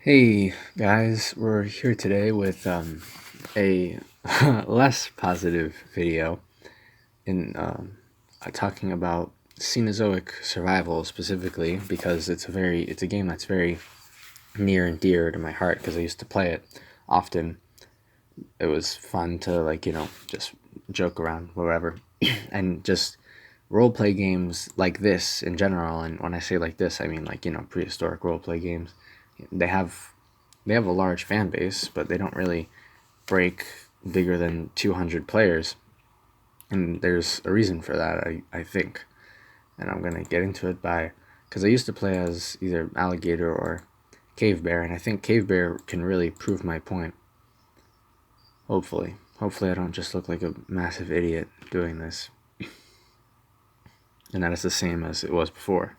Hey guys, we're here today with a less positive video in talking about Cenozoic survival specifically because it's a game that's very near and dear to my heart because I used to play it often. It was fun to just joke around whatever and just role play games like this in general. And when I say like this, I mean prehistoric role play games. They have they have a large fan base, but they don't really break bigger than 200 players. And there's a reason for that, I think. And I'm going to get into it because I used to play as either alligator or cave bear, and I think cave bear can really prove my point. Hopefully. Hopefully, I don't just look like a massive idiot doing this. And that is the same as it was before.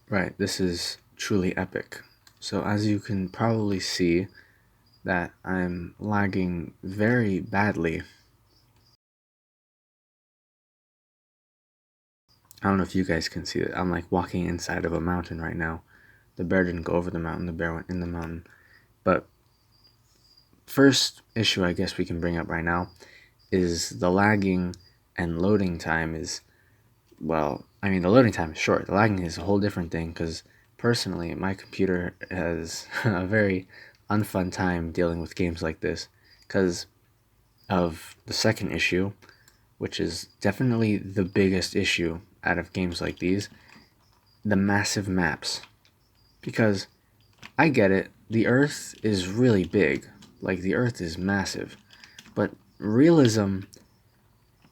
Right, this is truly epic. So, as you can probably see, that I'm lagging very badly. I don't know if you guys can see it. I'm like walking inside of a mountain right now. The bear didn't go over the mountain, the bear went in the mountain. But first issue I guess we can bring up right now is the lagging and loading time is, well, I mean, the loading time is short. The lagging is a whole different thing because personally, my computer has a very unfun time dealing with games like this because of the second issue, which is definitely the biggest issue out of games like these, the massive maps. Because I get it, the Earth is really big, like the Earth is massive, but realism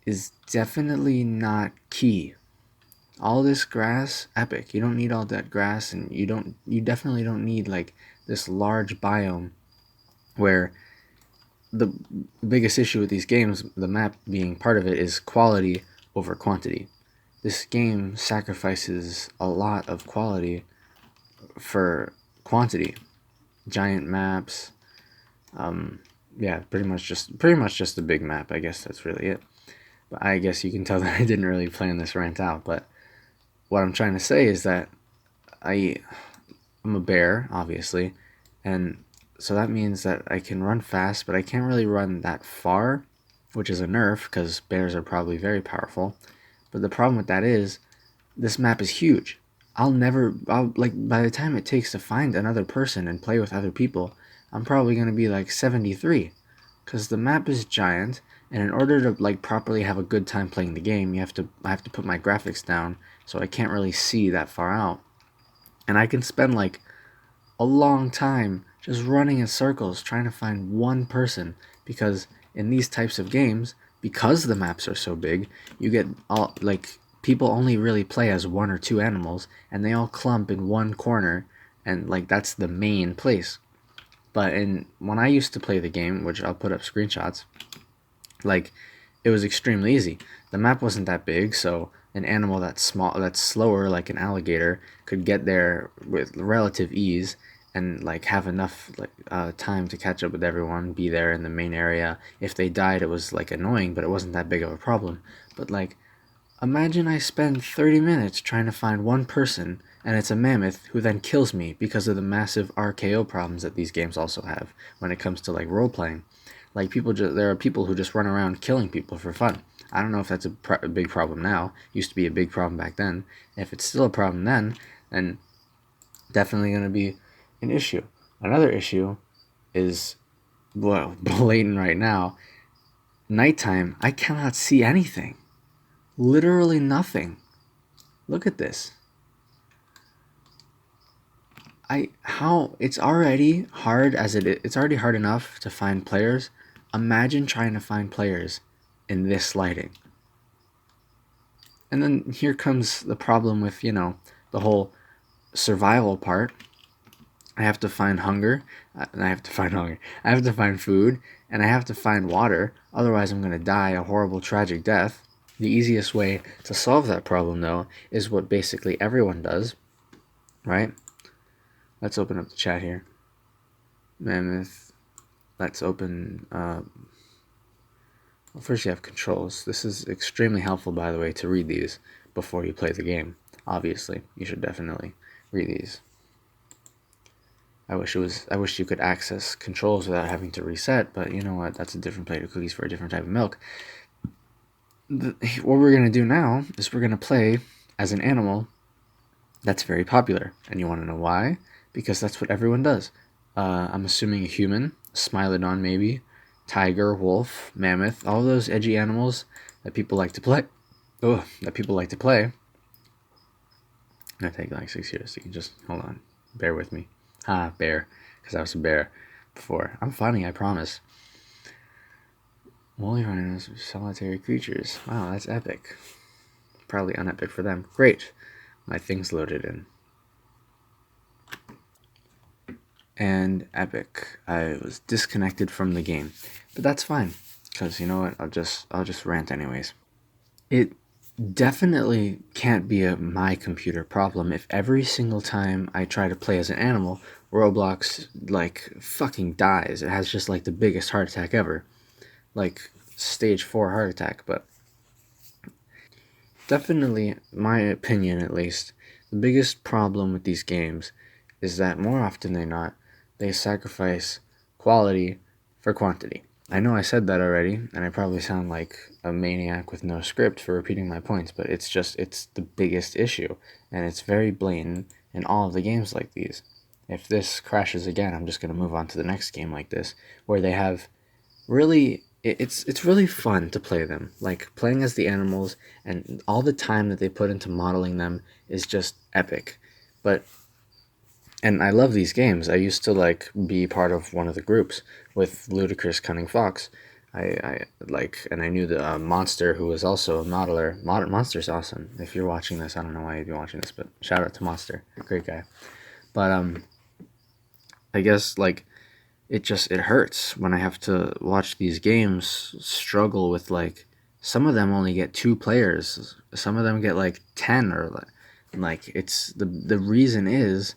is definitely not key. All this grass, epic. You don't need all that grass, and you definitely don't need like this large biome where the biggest issue with these games, the map being part of it, is quality over quantity. This game sacrifices a lot of quality for quantity. Giant maps, yeah, pretty much just a big map. I guess that's really it. But I guess you can tell that I didn't really plan this rant out. But what I'm trying to say is that I I'm a bear, obviously, and so that means that I can run fast, but I can't really run that far, which is a nerf because bears are probably very powerful. But the problem with that is this map is huge. I'll like, by the time it takes to find another person and play with other people, I'm probably going to be like 73 because the map is giant, and in order to like properly have a good time playing the game, I have to put my graphics down so I can't really see that far out. And I can spend like a long time just running in circles trying to find one person because in these types of games, because the maps are so big, you get all like people only really play as one or two animals and they all clump in one corner, and like that's the main place. But in when I used to play the game, which I'll put up screenshots, like it was extremely easy. The map wasn't that big, so an animal that's slower, like an alligator, could get there with relative ease and like have enough time to catch up with everyone, be there in the main area. If they died, it was like annoying, but it wasn't that big of a problem. But like, imagine I spend 30 minutes trying to find one person, and it's a mammoth who then kills me because of the massive RKO problems that these games also have when it comes to like role playing. Like there are people who just run around killing people for fun. I don't know if that's a big problem now. It used to be a big problem back then. If it's still a problem then definitely going to be an issue. Another issue is, well, blatant right now. Nighttime, I cannot see anything. Literally nothing. Look at this. It's already hard as it is. It's already hard enough to find players. Imagine trying to find players in this lighting. And then here comes the problem with, the whole survival part. I have to find hunger, and I have to find hunger. I have to find food, and I have to find water. Otherwise, I'm going to die a horrible, tragic death. The easiest way to solve that problem, though, is what basically everyone does, right? Let's open up the chat here. Mammoth. Let's open. Well, first, you have controls. This is extremely helpful, by the way, to read these before you play the game. Obviously, you should definitely read these. I wish you could access controls without having to reset, but you know what? That's a different plate of cookies for a different type of milk. What we're gonna do now is we're gonna play as an animal that's very popular, and you want to know why? Because that's what everyone does. I'm assuming a human, Smilodon maybe, tiger, wolf, mammoth, all those edgy animals that people like to play. Oh, that people like to play. Gonna take like 6 years. So you can just hold on, bear with me. Bear, because I was a bear before. I'm funny, I promise. Woolly rhinos, solitary creatures. Wow, that's epic. Probably unepic for them. Great. My thing's loaded in. And epic. I was disconnected from the game, but that's fine, because you know what? I'll just rant anyways. It definitely can't be a my computer problem if every single time I try to play as an animal, Roblox like fucking dies. It has just like the biggest heart attack ever, like stage 4 heart attack. But definitely, my opinion at least, the biggest problem with these games is that more often than not, they sacrifice quality for quantity. I know I said that already, and I probably sound like a maniac with no script for repeating my points, but it's the biggest issue, and it's very blatant in all of the games like these. If this crashes again, I'm just going to move on to the next game like this, where they have really it's really fun to play them. Like playing as the animals and all the time that they put into modeling them is just epic. But and I love these games. I used to like be part of one of the groups with Ludicrous Cunning Fox. I like, and I knew the Monster, who was also a modeler. Monster's awesome. If you're watching this, I don't know why you'd be watching this, but shout out to Monster, great guy. But I guess like it hurts when I have to watch these games struggle with like some of them only get 2 players, some of them get like 10 or like it's the reason is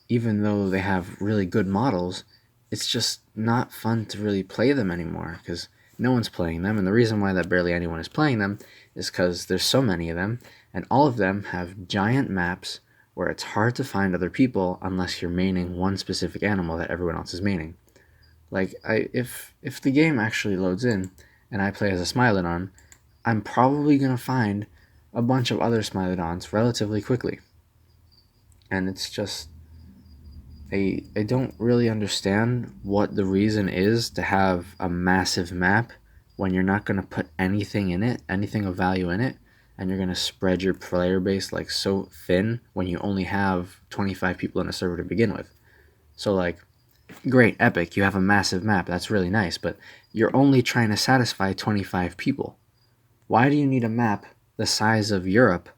even though they have really good models, it's just not fun to really play them anymore because no one's playing them. And the reason why that barely anyone is playing them is because there's so many of them, and all of them have giant maps where it's hard to find other people unless you're maining one specific animal that everyone else is maining. Like if the game actually loads in and I play as a Smilodon, I'm probably gonna find a bunch of other Smilodons relatively quickly. And it's just I don't really understand what the reason is to have a massive map when you're not going to put anything in it, anything of value in it, and you're going to spread your player base like so thin when you only have 25 people in a server to begin with. So like great, epic, you have a massive map. That's really nice, but you're only trying to satisfy 25 people. Why do you need a map the size of Europe?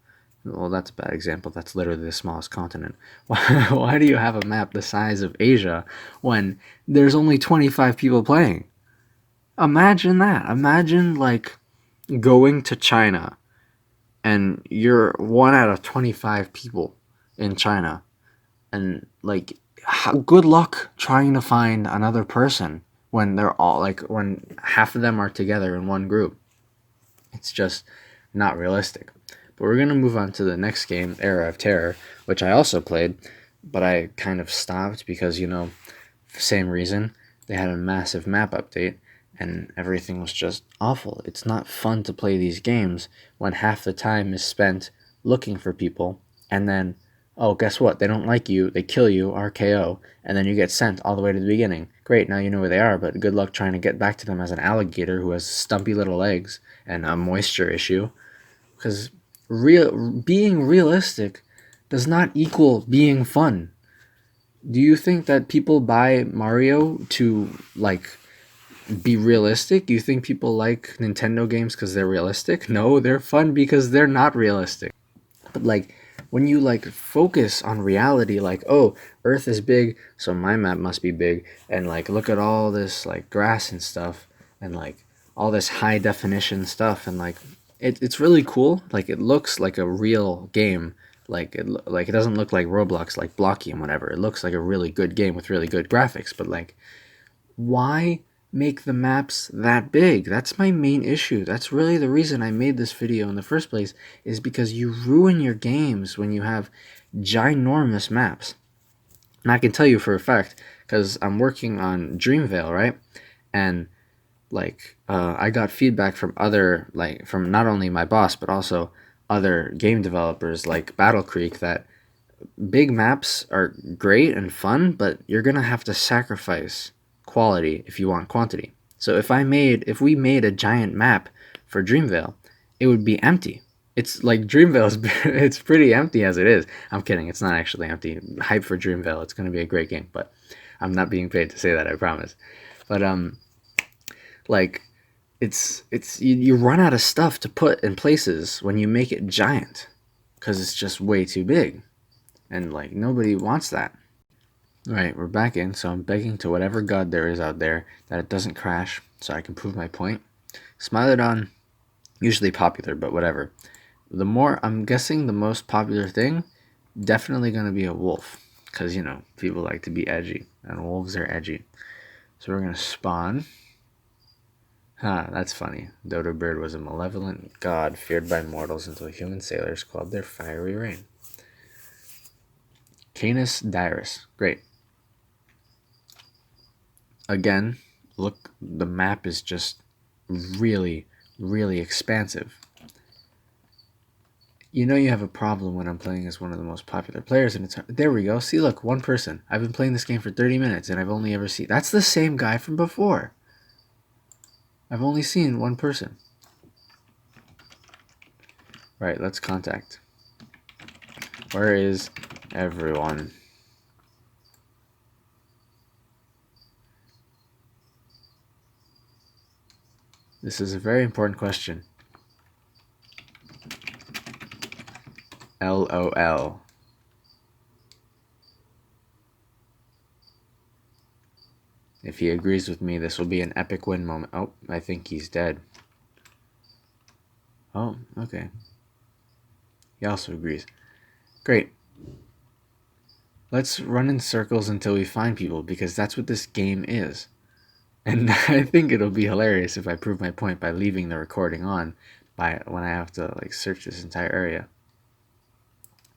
Well, that's a bad example. That's literally the smallest continent. Why do you have a map the size of Asia when there's only 25 people playing? Imagine that. Imagine, like, going to China and you're one out of 25 people in China. And, like, good luck trying to find another person when they're all, like, when half of them are together in one group. It's just not realistic. But we're going to move on to the next game, Era of Terror, which I also played, but I kind of stopped because, you know, same reason. They had a massive map update, and everything was just awful. It's not fun to play these games when half the time is spent looking for people, and then, oh, guess what? They don't like you, they kill you, RKO, and then you get sent all the way to the beginning. Great, now you know where they are, but good luck trying to get back to them as an alligator who has stumpy little legs and a moisture issue. Because being realistic does not equal being fun. Do you think that people buy Mario to like be realistic? Do you think people like Nintendo games because they're realistic? No, they're fun because they're not realistic. But like when you like focus on reality, like, oh, Earth is big, so my map must be big, and like look at all this like grass and stuff, and like all this high definition stuff, and like it's really cool. Like it looks like a real game. Like it doesn't look like Roblox, like blocky and whatever. It looks like a really good game with really good graphics. But like, why make the maps that big. That's my main issue. That's really the reason I made this video in the first place, is because you ruin your games when you have ginormous maps. And I can tell you for a fact, because I'm working on Dreamvale, right? And I got feedback from from not only my boss but also other game developers like Battle Creek, that big maps are great and fun, but you're gonna have to sacrifice quality if you want quantity. So if we made a giant map for Dreamvale, it would be empty. It's like Dreamvale's it's pretty empty as it is. I'm kidding, it's not actually empty. Hype for Dreamvale, it's gonna be a great game, but I'm not being paid to say that, I promise. But like you run out of stuff to put in places when you make it giant, because it's just way too big, and like nobody wants that. All right, we're back in, so I'm begging to whatever god there is out there that it doesn't crash so I can prove my point. Smilodon, usually popular, but whatever. I'm guessing the most popular thing, definitely going to be a wolf, because people like to be edgy and wolves are edgy. So we're going to spawn. That's funny. Dodo Bird was a malevolent god feared by mortals until human sailors called their fiery rain. Canis Dirus. Great. Again, look, the map is just really, really expansive. You have a problem when I'm playing as one of the most popular players, and there we go. See, look, one person. I've been playing this game for 30 minutes, and I've only ever seen... That's the same guy from before. I've only seen one person. Right, let's contact. Where is everyone? This is a very important question. LOL. If he agrees with me, this will be an epic win moment. Oh, I think he's dead. Oh, okay. He also agrees. Great. Let's run in circles until we find people, because that's what this game is. And I think it'll be hilarious if I prove my point by leaving the recording on when I have to search this entire area.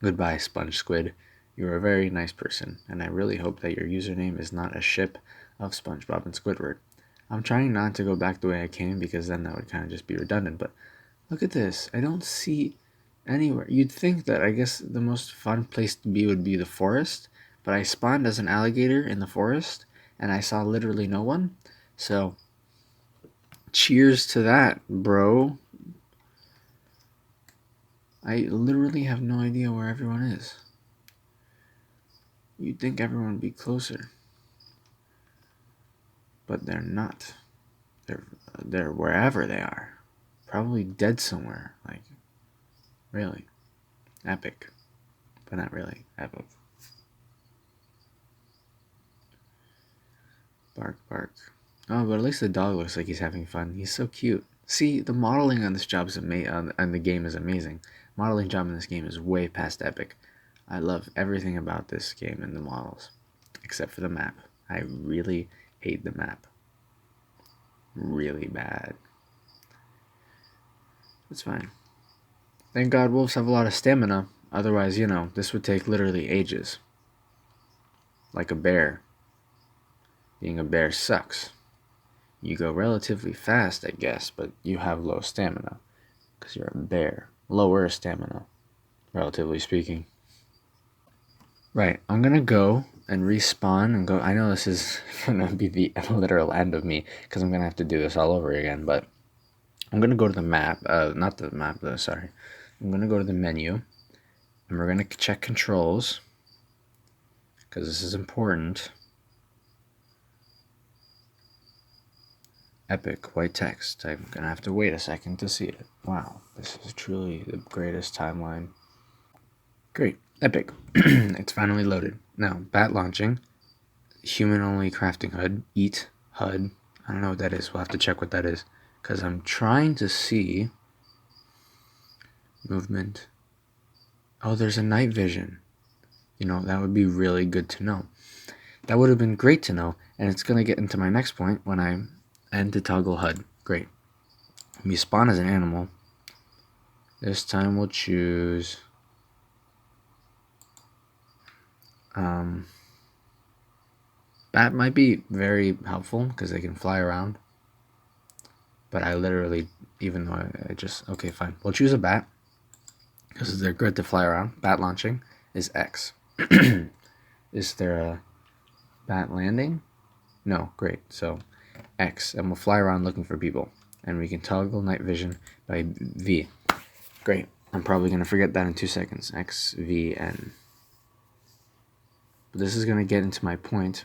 Goodbye, Sponge Squid. You're a very nice person, and I really hope that your username is not a ship of SpongeBob and Squidward. I'm trying not to go back the way I came, because then that would kind of just be redundant, but look at this. I don't see anywhere. You'd think that, I guess, the most fun place to be would be the forest, but I spawned as an alligator in the forest, and I saw literally no one. So, cheers to that, bro. I literally have no idea where everyone is. You'd think everyone would be closer, but they're not. They're wherever they are. Probably dead somewhere. Really. Epic. But not really. Epic. Bark, bark. Oh, but at least the dog looks like he's having fun. He's so cute. See, the modeling on this job is and the game is amazing. Modeling job in this game is way past epic. I love everything about this game and the models, except for the map. I really hate the map. Really bad. It's fine. Thank God wolves have a lot of stamina. Otherwise, this would take literally ages. Like a bear. Being a bear sucks. You go relatively fast, I guess, but you have low stamina, because you're a bear. Lower stamina, relatively speaking. Right, I'm gonna go and respawn and go. I know this is gonna be the literal end of me, because I'm gonna have to do this all over again, but I'm gonna go to the map, not the map, sorry. I'm gonna go to the menu, and we're gonna check controls, because this is important. Epic white text. I'm gonna have to wait a second to see it. Wow, this is truly the greatest timeline. Great, epic. It's finally loaded. Now, bat launching, human only crafting HUD, eat HUD. I don't know what that is. We'll have to check what that is, because I'm trying to see movement. Oh, there's a night vision. That would be really good to know. That would have been great to know, and it's gonna get into my next point when I and to toggle HUD. Great. We spawn as an animal. This time we'll choose bat might be very helpful because they can fly around. But I literally, even though I just, okay, fine. We'll choose a bat because they're good to fly around. Bat launching is X. Is there a bat landing? No, great. So X, and we'll fly around looking for people. And we can toggle night vision by V. Great. I'm probably going to forget that in 2 seconds. X, V, N. But this is going to get into my point,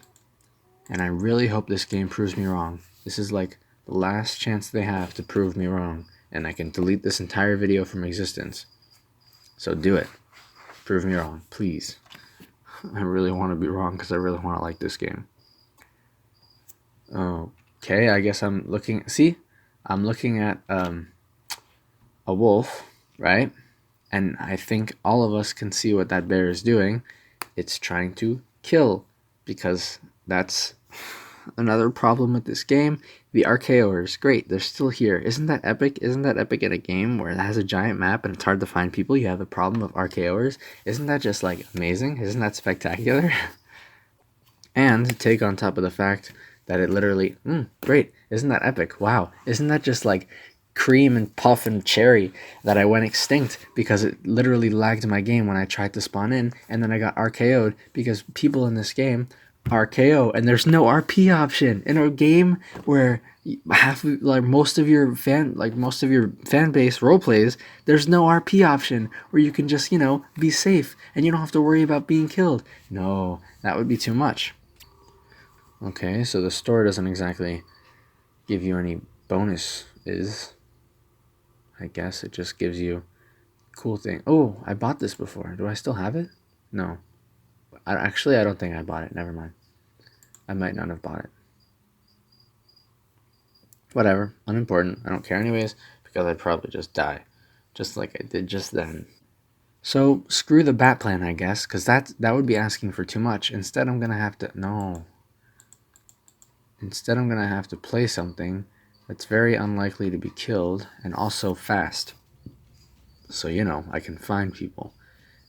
and I really hope this game proves me wrong. This is like the last chance they have to prove me wrong, and I can delete this entire video from existence. So do it. Prove me wrong, please. I really want to be wrong because I really want to like this game. Okay, I guess I'm looking... See? I'm looking at a wolf, right? And I think all of us can see what that bear is doing. It's trying to kill, because that's another problem with this game. The RKOers, great, they're still here. Isn't that epic? Isn't that epic in a game where it has a giant map and it's hard to find people? You have a problem of RKOers. Isn't that just like amazing? Isn't that spectacular? And take on top of the fact that it literally, great, isn't that epic? Wow, isn't that just like cream and puff and cherry that I went extinct because it literally lagged my game when I tried to spawn in, and then I got RKO'd because people in this game RKO, and there's no RP option in a game where most of your fan base role plays. There's no RP option where you can just be safe and you don't have to worry about being killed. No, that would be too much. Okay, so the store doesn't exactly give you any bonuses. I guess it just gives you cool thing. Oh, I bought this before. Do I still have it? No. Actually, I don't think I bought it. Never mind. I might not have bought it. Whatever. Unimportant. I don't care anyways, because I'd probably just die. Just like I did just then. So, screw the bat plan, I guess, because that would be asking for too much. Instead, I'm going to have to... No. Instead, I'm going to have to play something that's very unlikely to be killed and also fast. So, I can find people.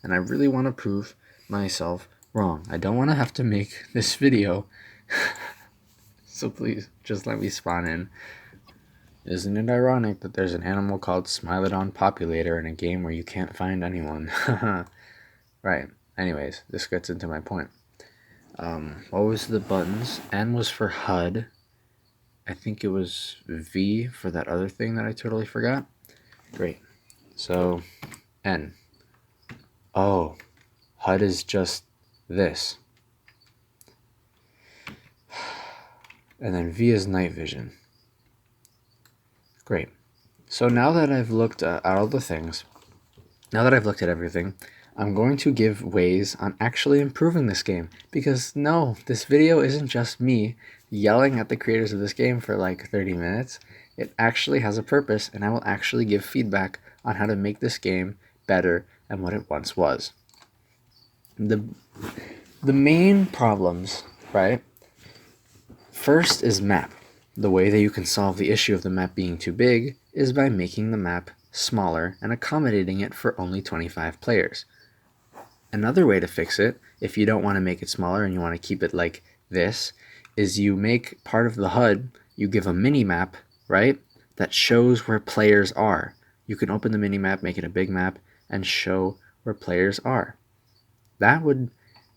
And I really want to prove myself wrong. I don't want to have to make this video. So please, just let me spawn in. Isn't it ironic that there's an animal called Smilodon Populator in a game where you can't find anyone? Right. Anyways, this gets into my point. What was the buttons? N was for HUD. I think it was V for that other thing that I totally forgot. Great. So, N. Oh, HUD is just this. And then V is night vision. Great. So now that I've looked at all the things, now that I've looked at everything, I'm going to give ways on actually improving this game. Because no, this video isn't just me yelling at the creators of this game for like 30 minutes. It actually has a purpose, and I will actually give feedback on how to make this game better than what it once was. The main problems, right? First is map. The way that you can solve the issue of the map being too big is by making the map smaller and accommodating it for only 25 players. Another way to fix it, if you don't want to make it smaller and you want to keep it like this, is you make part of the HUD, you give a mini-map, right, that shows where players are. You can open the mini-map, make it a big map, and show where players are. That would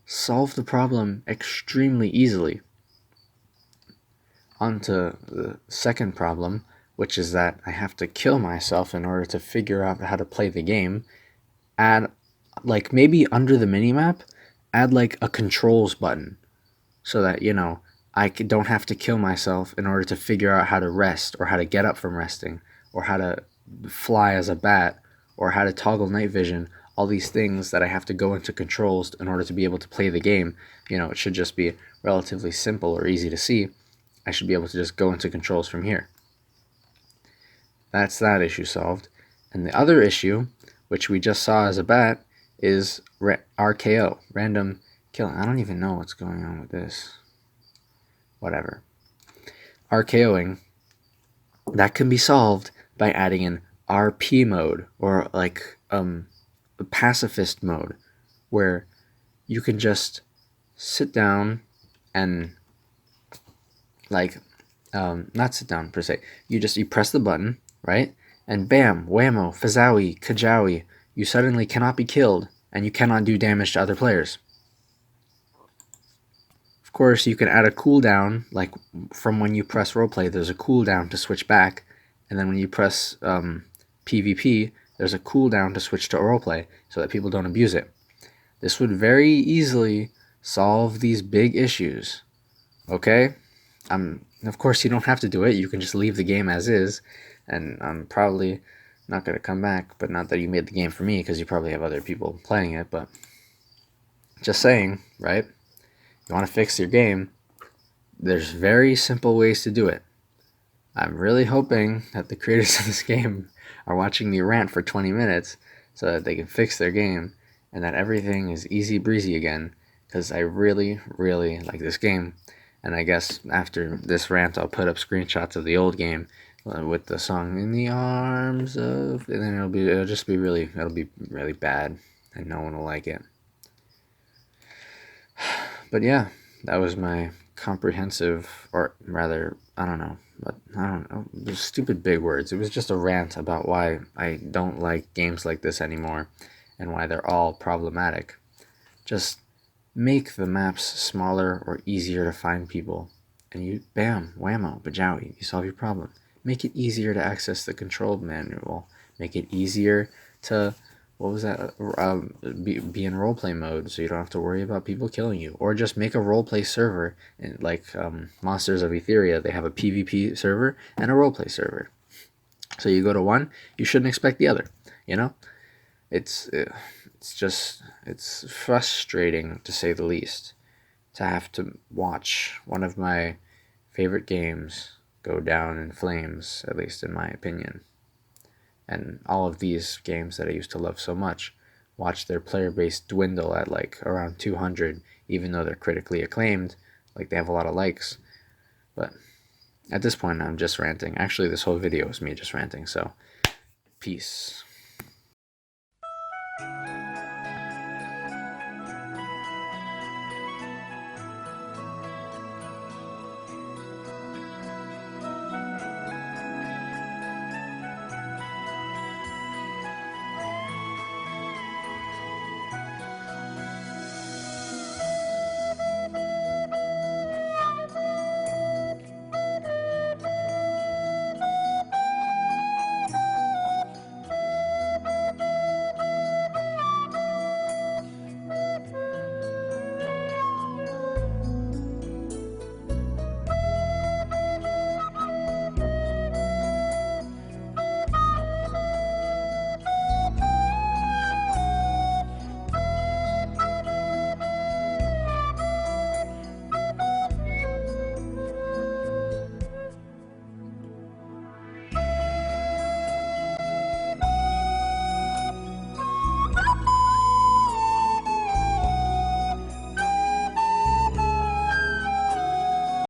solve the problem extremely easily. On to the second problem, which is that I have to kill myself in order to figure out how to play the game. Add, like, maybe under the minimap, add like a controls button so that, I don't have to kill myself in order to figure out how to rest or how to get up from resting or how to fly as a bat or how to toggle night vision. All these things that I have to go into controls in order to be able to play the game. It should just be relatively simple or easy to see. I should be able to just go into controls from here. That's that issue solved. And the other issue, which we just saw as a bat, is RKO, random killing. I don't even know what's going on with this. Whatever. RKOing That can be solved by adding an RP mode, or like a pacifist mode, where you can just sit down and like not sit down per se. You press the button, right? And bam, whammo, fazzowie, kajowie, you suddenly cannot be killed and you cannot do damage to other players. Of course, you can add a cooldown, like from when you press roleplay, there's a cooldown to switch back, and then when you press PvP, there's a cooldown to switch to roleplay so that people don't abuse it. This would very easily solve these big issues. Okay? Of course, you don't have to do it. You can just leave the game as is, and I'm probably not going to come back, but not that you made the game for me, because you probably have other people playing it, but just saying, right? You want to fix your game, there's very simple ways to do it. I'm really hoping that the creators of this game are watching me rant for 20 minutes so that they can fix their game and that everything is easy breezy again, because I really, really like this game. And I guess after this rant, I'll put up screenshots of the old game with the song "In the Arms of," and then it'll be really bad, and no one will like it. But yeah, that was my comprehensive, or rather, I don't know, stupid big words. It was just a rant about why I don't like games like this anymore, and why they're all problematic. Just make the maps smaller or easier to find people, and you, bam, whammo, bajowie, you solve your problem. Make it easier to access the control manual. Make it easier to, what was that, be in roleplay mode so you don't have to worry about people killing you. Or just make a roleplay server, and like Monsters of Etheria, they have a PvP server and a roleplay server. So you go to one, you shouldn't expect the other, you know? It's frustrating, to say the least, to have to watch one of my favorite games go down in flames, at least in my opinion. And all of these games that I used to love so much, watch their player base dwindle at like around 200, even though they're critically acclaimed, like they have a lot of likes. But at this point, I'm just ranting. Actually, this whole video is me just ranting, so peace.